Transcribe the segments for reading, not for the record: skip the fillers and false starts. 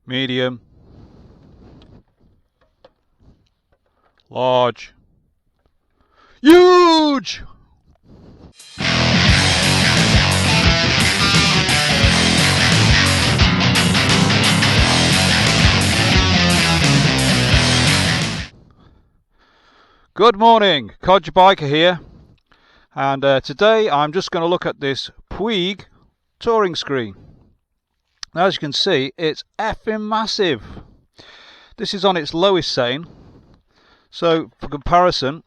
medium, large, huge! Good morning, Codger Biker here, and today I'm just going to look at this Puig touring screen. Now, as you can see, it's effing massive. This is on its lowest setting, so for comparison,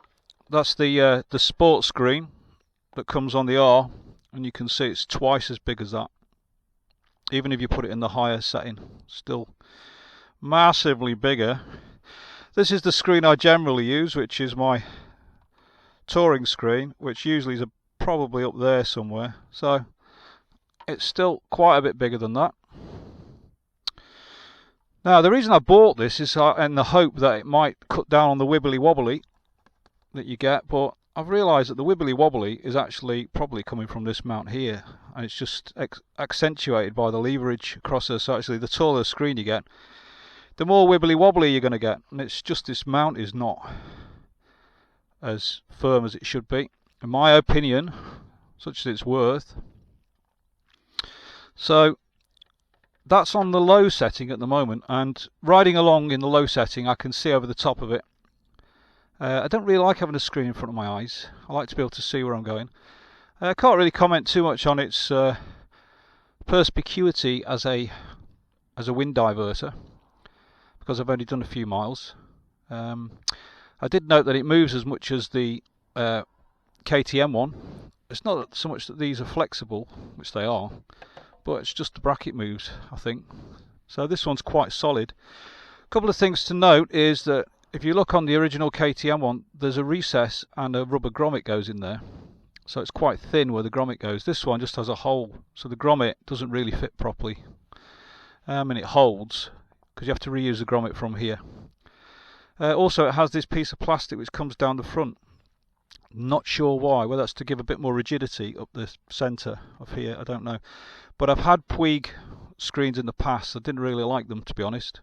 that's the sport screen that comes on the R, and you can see it's twice as big as that. Even if you put it in the higher setting, still massively bigger. This is the screen I generally use, which is my touring screen, which usually is probably up there somewhere, so it's still quite a bit bigger than that. Now, the reason I bought this is in the hope that it might cut down on the wibbly wobbly that you get, but I've realised that the wibbly wobbly is actually probably coming from this mount here, and it's just accentuated by the leverage across there. So actually, the taller the screen you get, the more wibbly wobbly you're going to get, and it's just this mount is not as firm as it should be, in my opinion, such as it's worth. So that's on the low setting at the moment, and riding along in the low setting I can see over the top of it. I don't really like having a screen in front of my eyes. I like to be able to see where I'm going. I can't really comment too much on its perspicuity as a wind diverter, because I've only done a few miles. I did note that it moves as much as the KTM one. It's not so much that these are flexible, which they are, but it's just the bracket moves, I think. So this one's quite solid. A couple of things to note is that if you look on the original KTM one, there's a recess and a rubber grommet goes in there. So it's quite thin where the grommet goes. This one just has a hole, so the grommet doesn't really fit properly. And it holds, because you have to reuse the grommet from here. Also, it has this piece of plastic which comes down the front. Not sure why, whether that's to give a bit more rigidity up the centre of here, I don't know. But I've had Puig screens in the past. I didn't really like them, to be honest.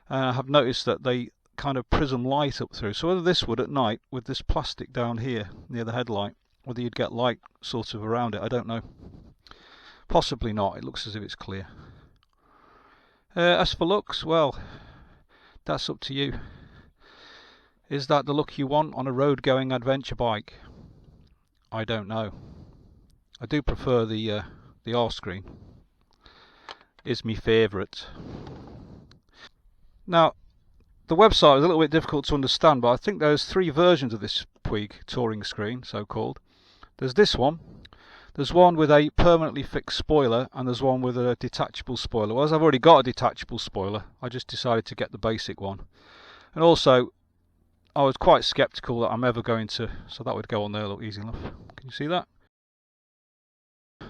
I have noticed that they kind of prism light up through. So whether this would at night with this plastic down here near the headlight, whether you'd get light sort of around it, I don't know. Possibly not. It looks as if it's clear. As for looks, well, that's up to you. Is that the look you want on a road-going adventure bike? I don't know. I do prefer the R screen. It's my favourite. Now, the website is a little bit difficult to understand, but I think there's 3 versions of this Puig touring screen, so-called. There's this one. There's one with a permanently fixed spoiler, and there's one with a detachable spoiler. Well, as I've already got a detachable spoiler, I just decided to get the basic one. And also, I was quite sceptical that I'm ever going to, so that would go on there, look, easy enough. Can you see that?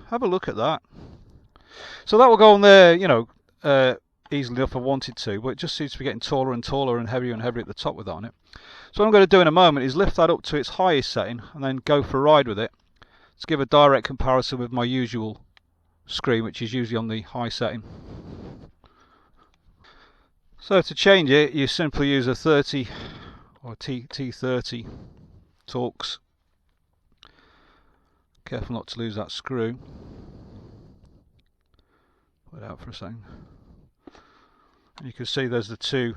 Have a look at that. So that will go on there, you know, easily enough if I wanted to, but it just seems to be getting taller and taller and heavier at the top with that on it. So what I'm going to do in a moment is lift that up to its highest setting and then go for a ride with it to give a direct comparison with my usual screen, which is usually on the high setting. So to change it, you simply use a 30 or T30 Torx. Careful not to lose that screw. Put it out for a second. And you can see there's the 2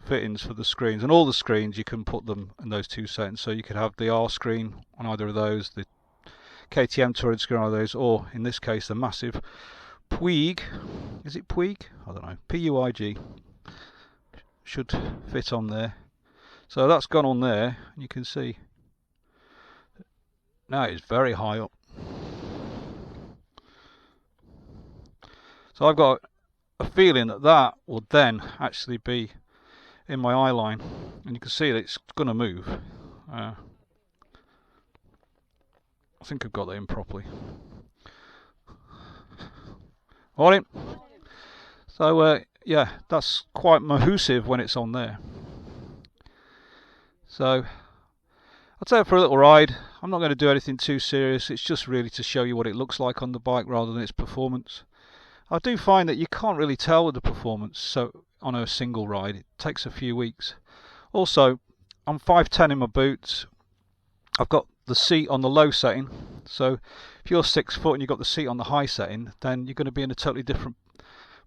fittings for the screens, and all the screens you can put them in those 2 settings. So you could have the R screen on either of those, the KTM touring screen on either of those, or in this case the massive Puig. Is it Puig? I don't know. Puig should fit on there. So that's gone on there, and you can see now it's very high up. So I've got a feeling that that will then actually be in my eye line, and you can see that it's going to move. I think I've got that in properly. Morning. So yeah, that's quite mahoosive when it's on there. So I'll take it for a little ride. I'm not going to do anything too serious. It's just really to show you what it looks like on the bike rather than its performance. I do find that you can't really tell with the performance so on a single ride. It takes a few weeks. Also, I'm 5'10" in my boots. I've got the seat on the low setting, so if you're 6 foot and you've got the seat on the high setting, then you're going to be in a totally different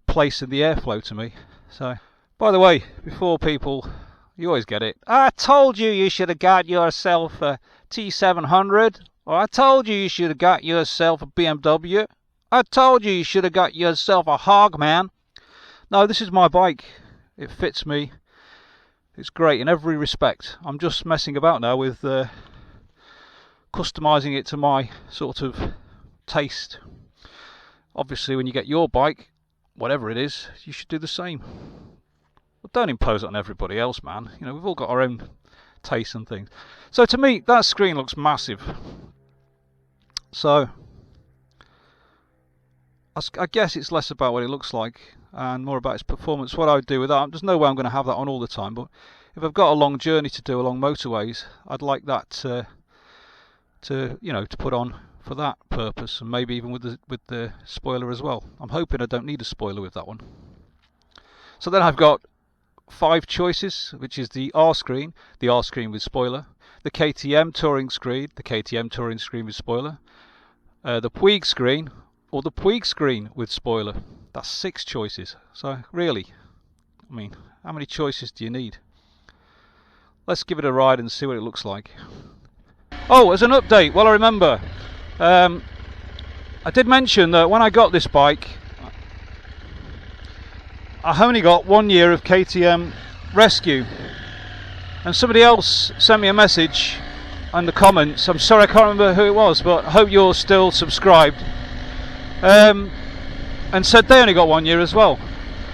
place in the airflow to me. So, by the way, before people, you always get it, I told you you should have got yourself a T700, or I told you you should have got yourself a BMW, I told you you should have got yourself a Hogman. No, this is my bike. It fits me. It's great in every respect. I'm just messing about now with customizing it to my sort of taste. Obviously, when you get your bike, whatever it is, you should do the same. But don't impose it on everybody else, man. You know, we've all got our own tastes and things. So to me, that screen looks massive. So I guess it's less about what it looks like and more about its performance. What I would do with that, there's no way I'm going to have that on all the time, but if I've got a long journey to do along motorways, I'd like that to put on for that purpose, and maybe even with the spoiler as well. I'm hoping I don't need a spoiler with that one. So then I've got 5 choices, which is the R screen with spoiler, the KTM touring screen, the KTM touring screen with spoiler, the Puig screen, or the Puig screen with spoiler. That's 6 choices. So really, I mean, how many choices do you need? Let's give it a ride and see what it looks like. Oh, as an update, well, I remember I did mention that when I got this bike, I only got 1 year of KTM rescue, and somebody else sent me a message in the comments. I'm sorry, I can't remember who it was, but I hope you're still subscribed, and said they only got 1 year as well.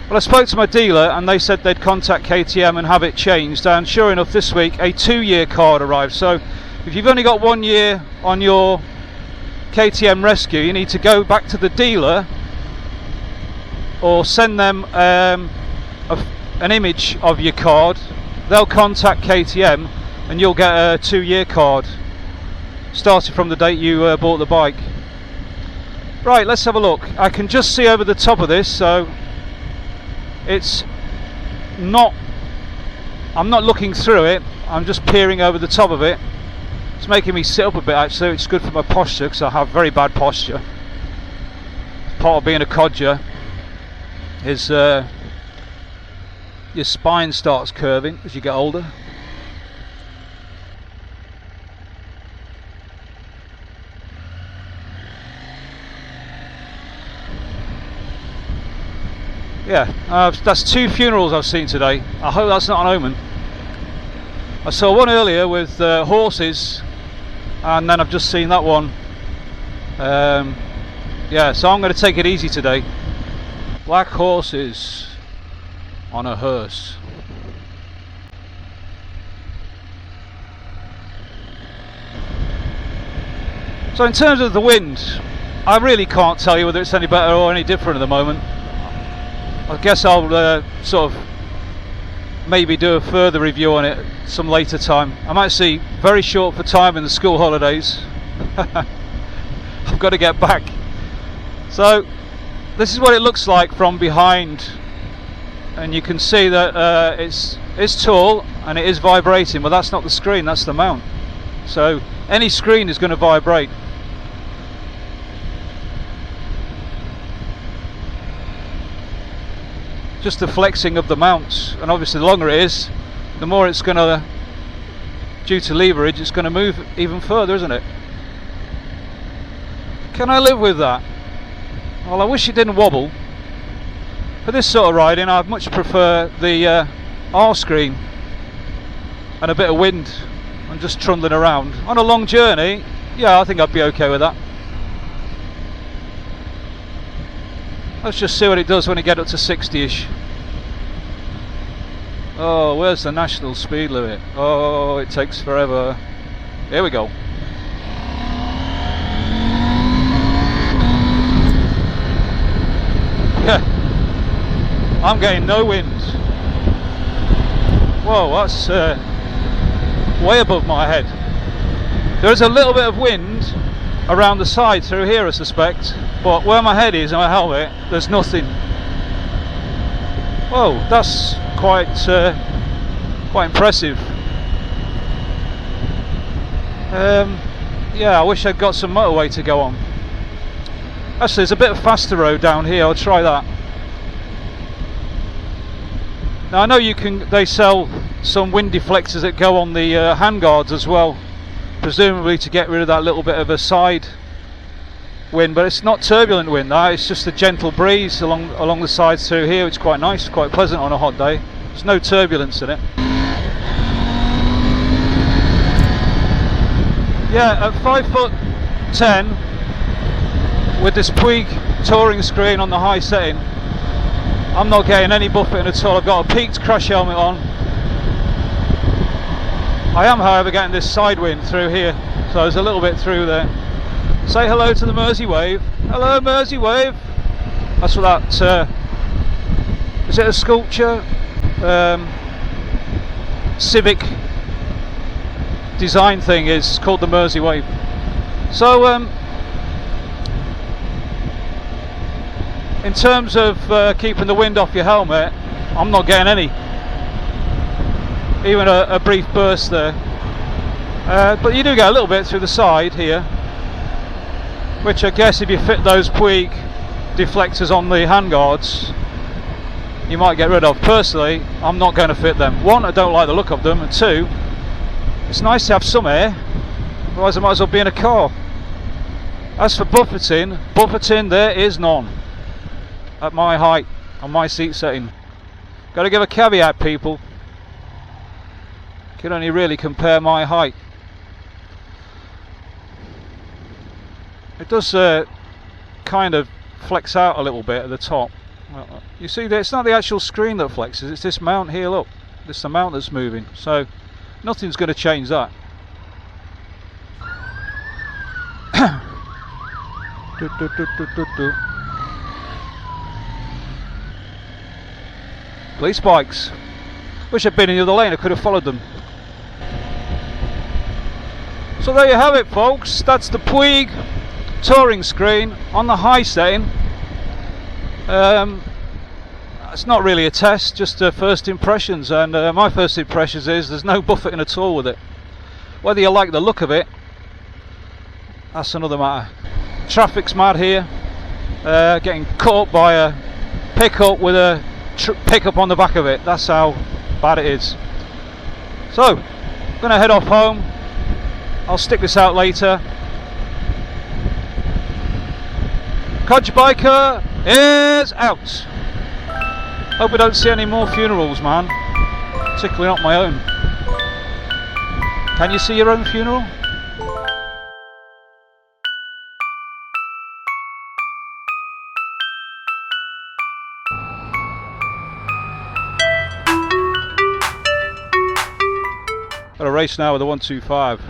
Well, I spoke to my dealer and they said they'd contact KTM and have it changed, and sure enough, this week a 2-year card arrived. So if you've only got 1 year on your KTM rescue, you need to go back to the dealer or send them an image of your card. They'll contact KTM and you'll get a 2-year card starting from the date you bought the bike. Right, let's have a look. I can just see over the top of this, so it's not, I'm not looking through it, I'm just peering over the top of it. It's making me sit up a bit actually. It's good for my posture because I have very bad posture. Part of being a codger is your spine starts curving as you get older. Yeah, that's 2 funerals I've seen today. I hope that's not an omen. I saw one earlier with horses, and then I've just seen that one. Yeah, so I'm going to take it easy today. Black horses on a hearse. So in terms of the wind, I really can't tell you whether it's any better or any different at the moment. I guess I'll sort of maybe do a further review on it some later time. I'm actually very short for time in the school holidays. I've got to get back. So this is what it looks like from behind, and you can see that it's tall and it is vibrating, but that's not the screen, that's the mount. So any screen is going to vibrate. Just the flexing of the mounts, and obviously the longer it is, the more it's going to, due to leverage, it's going to move even further, isn't it? Can I live with that? Well, I wish it didn't wobble. For this sort of riding, I'd much prefer the R screen and a bit of wind and just trundling around. On a long journey, yeah, I think I'd be okay with that. Let's just see what it does when it gets up to 60ish. Oh, where's the national speed limit? Oh, it takes forever. Here we go. Yeah, I'm getting no wind. Whoa, that's way above my head. There is a little bit of wind around the side through here, I suspect. but where my head is and my helmet, there's nothing. Whoa, that's quite impressive. Yeah, I wish I'd got some motorway to go on. Actually, there's a bit of faster road down here. I'll try that. Now I know they sell some wind deflectors that go on the handguards as well, presumably to get rid of that little bit of a side wind, but it's not turbulent wind, it's just a gentle breeze along the sides through here, which is quite nice, quite pleasant on a hot day. There's no turbulence in it. Yeah, at 5'10", with this Puig touring screen on the high setting, I'm not getting any buffeting at all. I've got a peaked crash helmet on. I am, however, getting this side wind through here, so there's a little bit through there. Say hello to the Mersey wave. Hello, Mersey wave. That's what that is it a sculpture? Civic design thing is called the Mersey wave. So in terms of keeping the wind off your helmet, I'm not getting any, even a brief burst there, but you do get a little bit through the side here, which I guess if you fit those Puig deflectors on the handguards you might get rid of. Personally, I'm not going to fit them. One, I don't like the look of them, and two, it's nice to have some air, otherwise I might as well be in a car. As for buffeting, there is none at my height, on my seat setting. Got to give a caveat, people. Can only really compare my height. It does kind of flex out a little bit at the top. You see that it's not the actual screen that flexes, it's this mount here, look. It's the mount that's moving, so nothing's going to change that. Police bikes. Wish I'd been in the other lane, I could have followed them. So there you have it, folks. That's the Puig touring screen on the high setting. It's not really a test, just first impressions, and my first impressions is there's no buffeting at all with it. Whether you like the look of it, that's another matter. Traffic's mad here, getting caught by a pickup with a pickup on the back of it. That's how bad it is. So, I'm going to head off home. I'll stick this out later. Codger Biker is out. Hope we don't see any more funerals, man. Particularly not my own. Can you see your own funeral? Got a race now with a 125.